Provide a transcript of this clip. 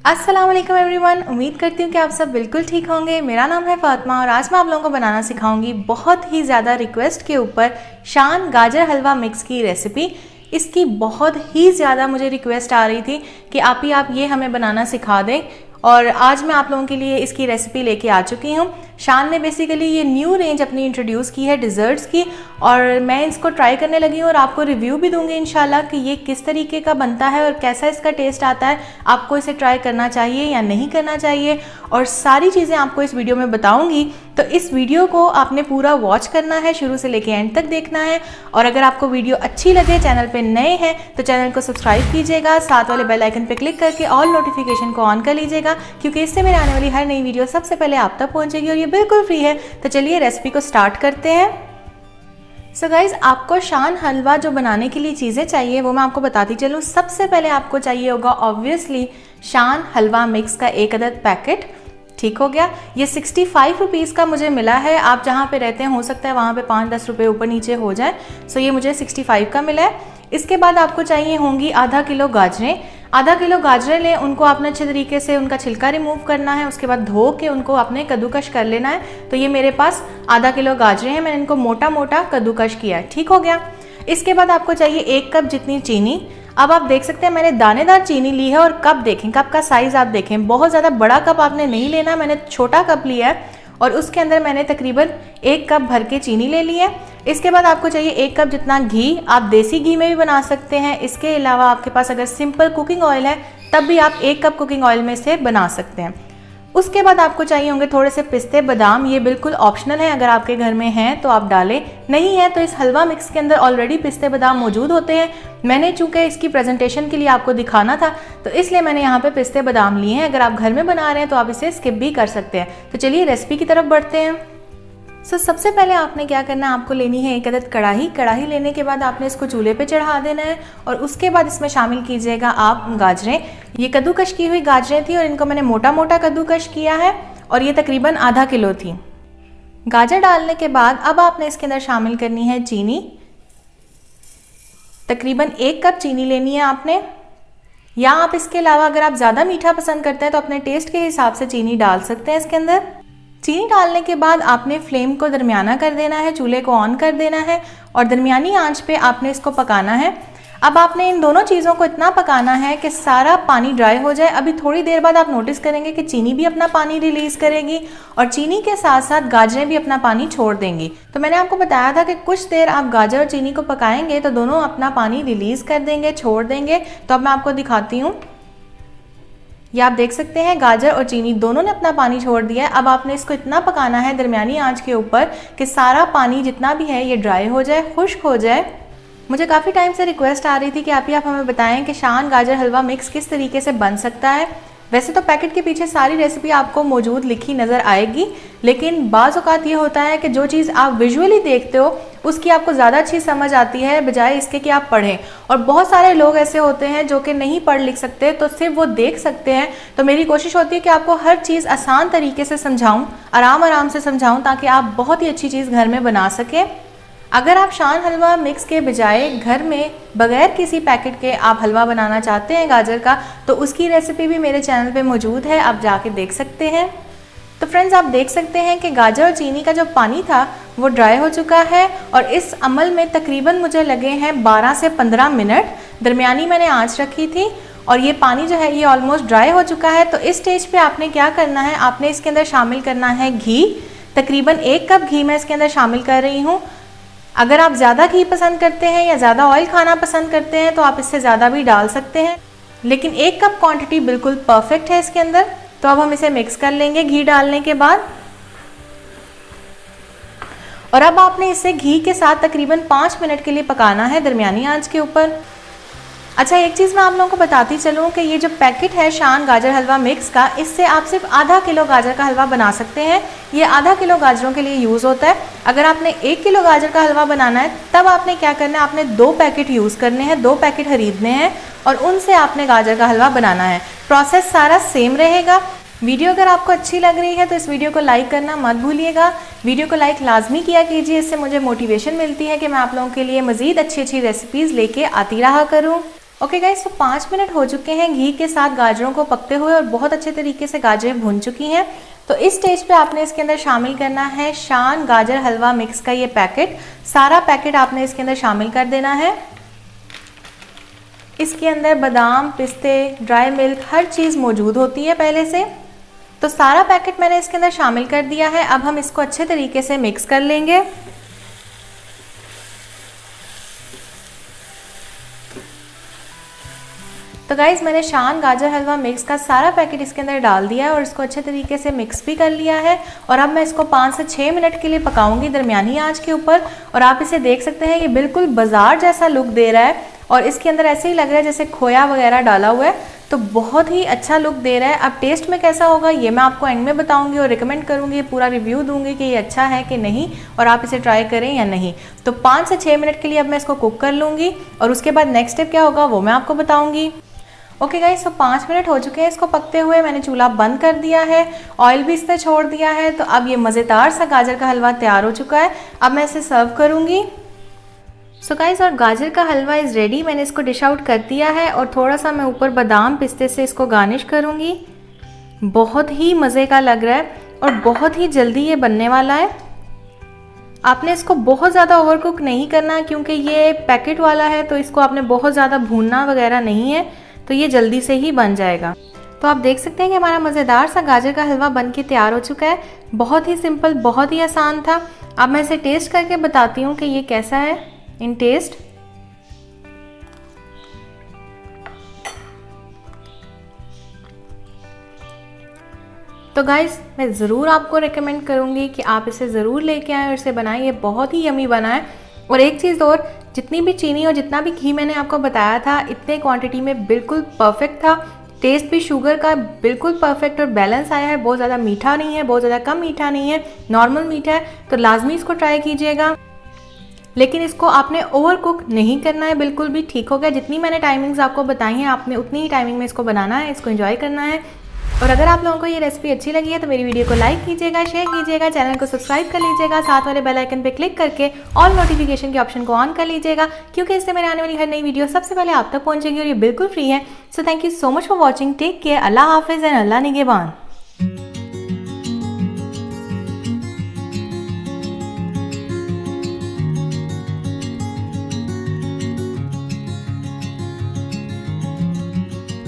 अस्सलाम वालेकुम एवरीवन। उम्मीद करती हूँ कि आप सब बिल्कुल ठीक होंगे। मेरा नाम है फातिमा और आज मैं आप लोगों को बनाना सिखाऊंगी बहुत ही ज़्यादा रिक्वेस्ट के ऊपर शान गाजर हलवा मिक्स की रेसिपी। इसकी बहुत ही ज़्यादा मुझे रिक्वेस्ट आ रही थी कि आप ये हमें बनाना सिखा दें और आज मैं आप लोगों के लिए इसकी रेसिपी लेके आ चुकी हूँ। शान ने बेसिकली ये न्यू रेंज अपनी इंट्रोड्यूस की है डिज़र्ट्स की और मैं इसको ट्राई करने लगी हूँ और आपको रिव्यू भी दूंगी इंशाल्लाह कि ये किस तरीके का बनता है और कैसा इसका टेस्ट आता है। आपको इसे ट्राई करना चाहिए या नहीं करना चाहिए और सारी चीज़ें आपको इस वीडियो में बताऊंगी। तो इस वीडियो को आपने पूरा वॉच करना है, शुरू से लेके एंड तक देखना है। और अगर आपको वीडियो अच्छी लगे, चैनल पे नए हैं तो चैनल को सब्सक्राइब कीजिएगा, साथ वाले बेल आइकन पे क्लिक करके ऑल नोटिफिकेशन को ऑन कर लीजिएगा क्योंकि इससे मेरे आने वाली हर नई वीडियो सबसे पहले आप तक पहुंचेगी और ये बिल्कुल फ्री है। तो चलिए रेसिपी को स्टार्ट करते हैं। सो गाइज, आपको शान हलवा जो बनाने के लिए चीज़ें चाहिए वो मैं आपको बताती चलूँ। सबसे पहले आपको चाहिए होगा ऑब्वियसली शान हलवा मिक्स का एक अदद पैकेट। ठीक हो गया। ये 65 रुपीज़ का मुझे मिला है। आप जहाँ पे रहते हैं हो सकता है वहाँ पे 5-10 रुपये ऊपर नीचे हो जाए। सो ये मुझे 65 का मिला है। इसके बाद आपको चाहिए होंगी आधा किलो गाजरें। आधा किलो गाजरें लें, उनको आपने अच्छे तरीके से उनका छिलका रिमूव करना है, उसके बाद धो के उनको आपने कद्दूकश कर लेना है। तो ये मेरे पास आधा किलो गाजरें हैं, मैंने इनको मोटा मोटा कद्दूकश किया है। ठीक हो गया। इसके बाद आपको चाहिए 1 कप जितनी चीनी। अब आप देख सकते हैं मैंने दानेदार चीनी ली है और कप देखें, कप का साइज़ आप देखें, बहुत ज़्यादा बड़ा कप आपने नहीं लेना, मैंने छोटा कप लिया है और उसके अंदर मैंने तकरीबन 1 कप भर के चीनी ले ली है। इसके बाद आपको चाहिए 1 कप जितना घी। आप देसी घी में भी बना सकते हैं। इसके अलावा आपके पास अगर सिंपल कुकिंग ऑयल है तब भी आप 1 कप कुकिंग ऑयल में से बना सकते हैं। उसके बाद आपको चाहिए होंगे थोड़े से पिस्ते बादाम। ये बिल्कुल ऑप्शनल है, अगर आपके घर में हैं तो आप डालें, नहीं है तो इस हलवा मिक्स के अंदर ऑलरेडी पिस्ते बादाम मौजूद होते हैं। मैंने चूंकि इसकी प्रेजेंटेशन के लिए आपको दिखाना था तो इसलिए मैंने यहाँ पे पिस्ते बादाम लिए हैं। अगर आप घर में बना रहे हैं तो आप इसे स्किप भी कर सकते हैं। तो चलिए रेसिपी की तरफ बढ़ते हैं। सबसे पहले आपने क्या करना है, आपको लेनी है एक अदद कढ़ाई। कढ़ाई लेने के बाद आपने इसको चूल्हे पे चढ़ा देना है और उसके बाद इसमें शामिल कीजिएगा आप गाजरें। ये कद्दूकश की हुई गाजरें थी और इनको मैंने मोटा मोटा कद्दूकश किया है और ये तकरीबन आधा किलो थी। गाजर डालने के बाद अब आपने इसके अंदर शामिल करनी है चीनी। तकरीबन 1 कप चीनी लेनी है आपने, या आप इसके अलावा अगर आप ज़्यादा मीठा पसंद करते हैं तो अपने टेस्ट के हिसाब से चीनी डाल सकते हैं इसके अंदर। चीनी डालने के बाद आपने फ्लेम को दरमियाना कर देना है, चूल्हे को ऑन कर देना है और दरमियानी आंच पे आपने इसको पकाना है। अब आपने इन दोनों चीज़ों को इतना पकाना है कि सारा पानी ड्राई हो जाए। अभी थोड़ी देर बाद आप नोटिस करेंगे कि चीनी भी अपना पानी रिलीज़ करेगी और चीनी के साथ साथ गाजरें भी अपना पानी छोड़ देंगी। तो मैंने आपको बताया था कि कुछ देर आप गाजर और चीनी को पकाएंगे तो दोनों अपना पानी रिलीज़ कर देंगे, छोड़ देंगे। तो अब मैं आपको दिखाती हूँ। ये आप देख सकते हैं गाजर और चीनी दोनों ने अपना पानी छोड़ दिया है। अब आपने इसको इतना पकाना है दरमियानी आंच के ऊपर कि सारा पानी जितना भी है ये ड्राई हो जाए, खुश्क हो जाए। मुझे काफ़ी टाइम से रिक्वेस्ट आ रही थी कि आप हमें बताएं कि शान गाजर हलवा मिक्स किस तरीके से बन सकता है। वैसे तो पैकेट के पीछे सारी रेसिपी आपको मौजूद लिखी नज़र आएगी, लेकिन बाज़ औक़ात ये होता है कि जो चीज़ आप विजुअली देखते हो उसकी आपको ज़्यादा अच्छी समझ आती है बजाय इसके कि आप पढ़ें। और बहुत सारे लोग ऐसे होते हैं जो कि नहीं पढ़ लिख सकते तो सिर्फ वो देख सकते हैं। तो मेरी कोशिश होती है कि आपको हर चीज़ आसान तरीके से समझाऊँ, आराम से समझाऊँ ताकि आप बहुत ही अच्छी चीज़ घर में बना सकें। अगर आप शान हलवा मिक्स के बजाय घर में बगैर किसी पैकेट के आप हलवा बनाना चाहते हैं गाजर का तो उसकी रेसिपी भी मेरे चैनल पे मौजूद है, आप जाके देख सकते हैं। तो फ्रेंड्स, आप देख सकते हैं कि गाजर और चीनी का जो पानी था वो ड्राई हो चुका है और इस अमल में तकरीबन मुझे लगे हैं 12 से 15 मिनट। दरमियानी मैंने आँच रखी थी और ये पानी जो है ये ऑलमोस्ट ड्राई हो चुका है। तो इस स्टेज पे आपने क्या करना है, आपने इसके अंदर शामिल करना है घी। तकरीबन 1 कप घी मैं इसके अंदर शामिल कर रही हूँ। अगर आप ज़्यादा घी पसंद करते हैं या ज़्यादा ऑयल खाना पसंद करते हैं तो आप इससे ज़्यादा भी डाल सकते हैं, लेकिन 1 कप क्वांटिटी बिल्कुल परफेक्ट है इसके अंदर। तो अब हम इसे मिक्स कर लेंगे घी डालने के बाद और अब आपने इसे घी के साथ तकरीबन 5 मिनट के लिए पकाना है दरमियानी आंच के ऊपर। अच्छा, एक चीज़ मैं आप लोगों को बताती चलूँ कि ये जो पैकेट है शान गाजर हलवा मिक्स का, इससे आप सिर्फ आधा किलो गाजर का हलवा बना सकते हैं। ये आधा किलो गाजरों के लिए यूज़ होता है। अगर आपने 1 किलो गाजर का हलवा बनाना है तब आपने क्या करना है, आपने 2 पैकेट यूज़ करने हैं, 2 पैकेट खरीदने हैं और उनसे आपने गाजर का हलवा बनाना है। प्रोसेस सारा सेम रहेगा। वीडियो अगर आपको अच्छी लग रही है तो इस वीडियो को लाइक करना मत भूलिएगा। वीडियो को लाइक लाजमी किया कीजिए, इससे मुझे मोटिवेशन मिलती है कि मैं आप लोगों के लिए मज़ीद अच्छी रेसिपीज़ लेके आती रहा करूँ। ओके गाइस, तो 5 मिनट हो चुके हैं घी के साथ गाजरों को पकते हुए और बहुत अच्छे तरीके से गाजरें भुन चुकी हैं। तो इस स्टेज पे आपने इसके अंदर शामिल करना है शान गाजर हलवा मिक्स का ये पैकेट। सारा पैकेट आपने इसके अंदर शामिल कर देना है। इसके अंदर बादाम, पिस्ते, ड्राई मिल्क हर चीज़ मौजूद होती है पहले से। तो सारा पैकेट मैंने इसके अंदर शामिल कर दिया है। अब हम इसको अच्छे तरीके से मिक्स कर लेंगे। तो गाइज़, मैंने शान गाजर हलवा मिक्स का सारा पैकेट इसके अंदर डाल दिया है और इसको अच्छे तरीके से मिक्स भी कर लिया है। और अब मैं इसको 5 से 6 मिनट के लिए पकाऊंगी दरमियानी आंच के ऊपर। और आप इसे देख सकते हैं, ये बिल्कुल बाजार जैसा लुक दे रहा है और इसके अंदर ऐसे ही लग रहा है जैसे खोया वगैरह डाला हुआ है। तो बहुत ही अच्छा लुक दे रहा है। अब टेस्ट में कैसा होगा ये मैं आपको एंड में बताऊंगी और रिकमेंड करूंगी, पूरा रिव्यू दूंगी कि ये अच्छा है कि नहीं और आप इसे ट्राई करें या नहीं। तो 5 से 6 मिनट के लिए अब मैं इसको कुक कर लूँगी और उसके बाद नेक्स्ट स्टेप क्या होगा वो मैं आपको बताऊँगी। ओके गाइस, तो 5 मिनट हो चुके हैं इसको पकते हुए। मैंने चूल्हा बंद कर दिया है, ऑयल भी इससे छोड़ दिया है। तो अब ये मज़ेदार सा गाजर का हलवा तैयार हो चुका है। अब मैं इसे सर्व करूँगी। सो गाइस, और गाजर का हलवा इज़ रेडी। मैंने इसको डिश आउट कर दिया है और थोड़ा सा मैं ऊपर बादाम पिस्ते से इसको गार्निश करूँगी। बहुत ही मज़े का लग रहा है और बहुत ही जल्दी ये बनने वाला है। आपने इसको बहुत ज़्यादा ओवर कुक नहीं करना क्योंकि ये पैकेट वाला है, तो इसको आपने बहुत ज़्यादा भूनना वगैरह नहीं है, तो ये जल्दी से ही बन जाएगा। तो आप देख सकते हैं कि हमारा मज़ेदार सा गाजर का हलवा बन के तैयार हो चुका है। बहुत ही सिंपल, बहुत ही आसान था। अब मैं इसे टेस्ट करके बताती हूँ कि ये कैसा है इन टेस्ट। तो गाइस, मैं ज़रूर आपको रेकमेंड करूँगी कि आप इसे ज़रूर लेके आएँ और इसे बनाएं। ये बहुत ही यमी बना है। और एक चीज़ और, जितनी भी चीनी और जितना भी घी मैंने आपको बताया था इतने क्वांटिटी में बिल्कुल परफेक्ट था। टेस्ट भी शुगर का बिल्कुल परफेक्ट और बैलेंस आया है। बहुत ज़्यादा मीठा नहीं है, बहुत ज़्यादा कम मीठा नहीं है, नॉर्मल मीठा है। तो लाजमी इसको ट्राई कीजिएगा, लेकिन इसको आपने ओवर कुक नहीं करना है, बिल्कुल भी ठीक हो गया। जितनी मैंने टाइमिंग्स आपको बताई हैं आपने उतनी ही टाइमिंग में इसको बनाना है, इसको एंजॉय करना है। और अगर आप लोगों को ये रेसिपी अच्छी लगी है तो मेरी वीडियो को लाइक कीजिएगा, शेयर कीजिएगा, चैनल को सब्सक्राइब कर लीजिएगा, साथ वाले बेल आइकन पे क्लिक करके ऑल नोटिफिकेशन के ऑप्शन को ऑन कर लीजिएगा, क्योंकि इससे मेरे आने वाली हर नई वीडियो सबसे पहले आप तक पहुंचेगी और ये बिल्कुल फ्री है। So thank you so much for watching. Take care. अल्लाह हाफिज़ एंड अल्लाह निगहबान।